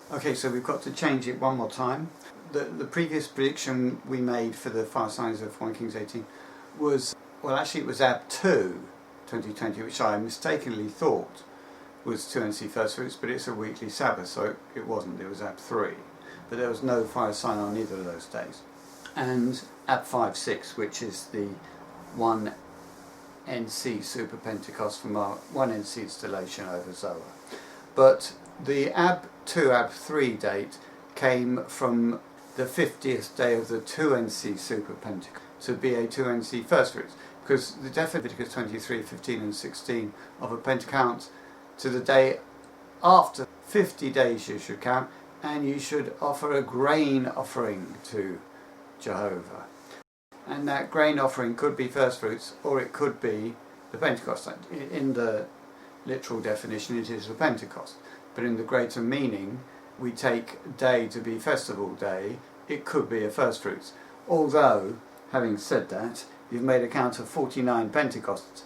Okay, so we've got to change it one more time. The previous prediction we made for the fire signs of 1 Kings 18 was, well, actually it was Ab 2 2020, which I mistakenly thought was 2NC first fruits, but it's a weekly Sabbath, so it wasn't. It was Ab 3, but there was no fire sign on either of those days. And Ab 5-6, which is the 1NC Super Pentecost from our 1NC installation over Zoa. But the Ab 2, Ab 3 date came from the 50th day of the 2NC Super Pentecost to be a 2NC first fruits, because the definition of Leviticus 23, 15 and 16 of a Pentecount to the day after 50 days you should count, and you should offer a grain offering to Jehovah. And that grain offering could be first fruits, or it could be the Pentecost. In the literal definition it is the Pentecost, but in the greater meaning we take day to be festival day, it could be a first fruits. Although, having said that, you've made a count of 49 Pentecost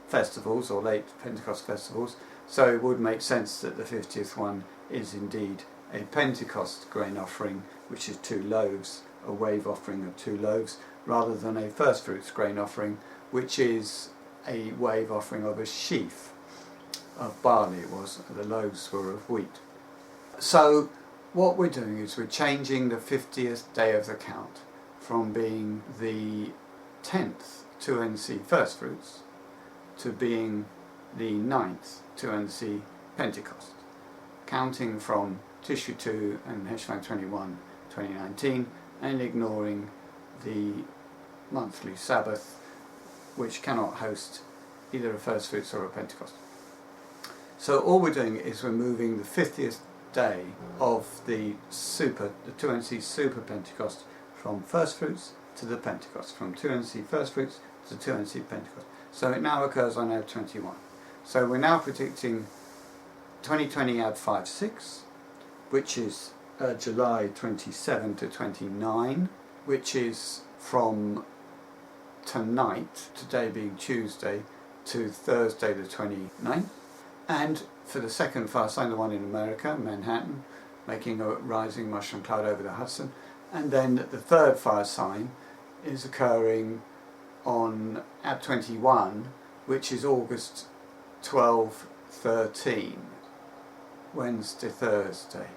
festivals, or late Pentecost festivals, so it would make sense that the 50th one is indeed a Pentecost grain offering, which is 2 loaves, a wave offering of 2 loaves, rather than a first fruits grain offering, which is a wave offering of a sheaf of barley. It was, the loaves were of wheat. So what we're doing is we're changing the 50th day of the count from being the 10th 2NC first fruits to being the 9th 2NC Pentecost, counting from Tishri 2 and Heshvan 21, 2019, and ignoring the monthly Sabbath, which cannot host either a first fruits or a Pentecost. So all we're doing is we're moving the 50th day of the 2NC Super Pentecost from first fruits to the Pentecost, from 2NC first fruits to 2NC Pentecost. So it now occurs on Ab 21. So we're now predicting 2020 Ab 5-6, which is July 27 to 29, which is from tonight, today being Tuesday, to Thursday the 29th. And for the second fire sign, the one in America, Manhattan, making a rising mushroom cloud over the Hudson. And then the third fire sign is occurring on Ab 21, which is August 12-13, Wednesday, Thursday.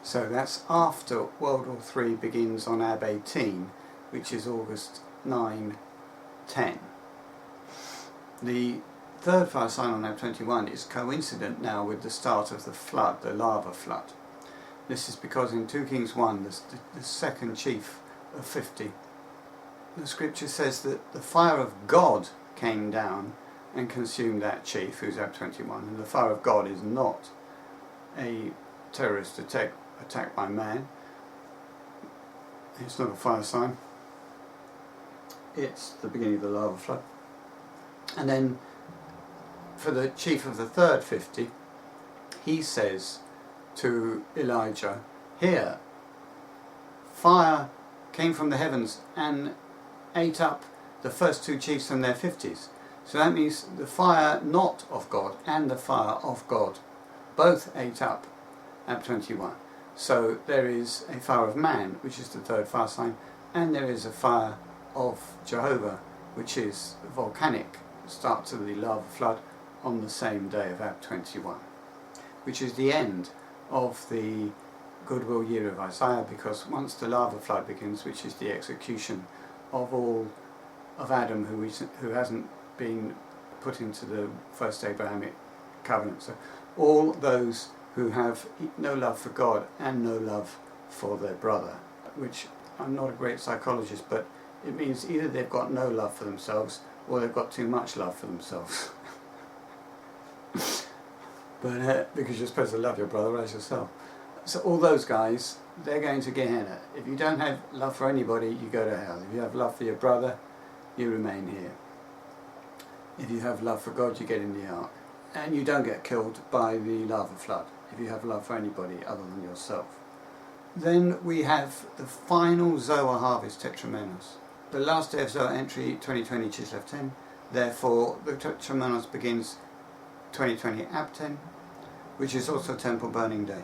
So that's after World War III begins on Ab 18, which is August 9-10. The third fire sign on Ab 21 is coincident now with the start of the flood, the lava flood. This is because in 2 Kings 1, the second chief of 50, the scripture says that the fire of God came down and consumed that chief, who's Ab 21, and the fire of God is not a terrorist attack by man. It's not a fire sign. It's the beginning of the lava flood. And then for the chief of the third 50, he says to Elijah, "Here, fire came from the heavens and ate up the first 2 chiefs and their 50s. So that means the fire not of God and the fire of God both ate up Ab 21. So there is a fire of man, which is the third fire sign, and there is a fire of Jehovah, which is volcanic, start to the lava flood on the same day of Ab 21, which is the end of the goodwill year of Isaiah, because once the lava flood begins, which is the execution of all of Adam who hasn't been put into the first Abrahamic covenant, so all those who have no love for God and no love for their brother, which I'm not a great psychologist, but it means either they've got no love for themselves or they've got too much love for themselves. But because you're supposed to love your brother as yourself. So all those guys, they're going to Gehenna. If you don't have love for anybody, you go to hell. If you have love for your brother, you remain here. If you have love for God, you get in the ark. And you don't get killed by the lava flood, if you have love for anybody other than yourself. Then we have the final Zoa harvest, Tetramenos. The last day of Zoa entry, 2020 Chislev 10. Therefore, the Tetramenos begins 2020 Ab 10, which is also Temple Burning Day.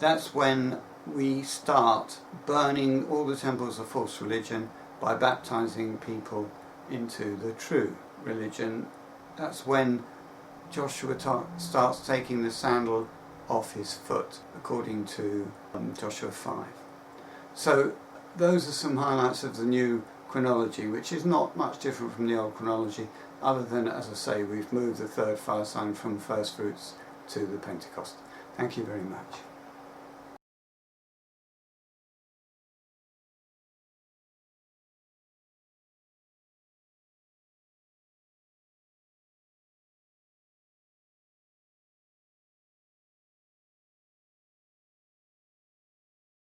That's when we start burning all the temples of false religion by baptizing people into the true religion. That's when Joshua starts taking the sandal off his foot, according to Joshua 5. So those are some highlights of the new chronology, which is not much different from the old chronology, other than, as I say, we've moved the third fire sign from first fruits to the Pentecost. Thank you very much.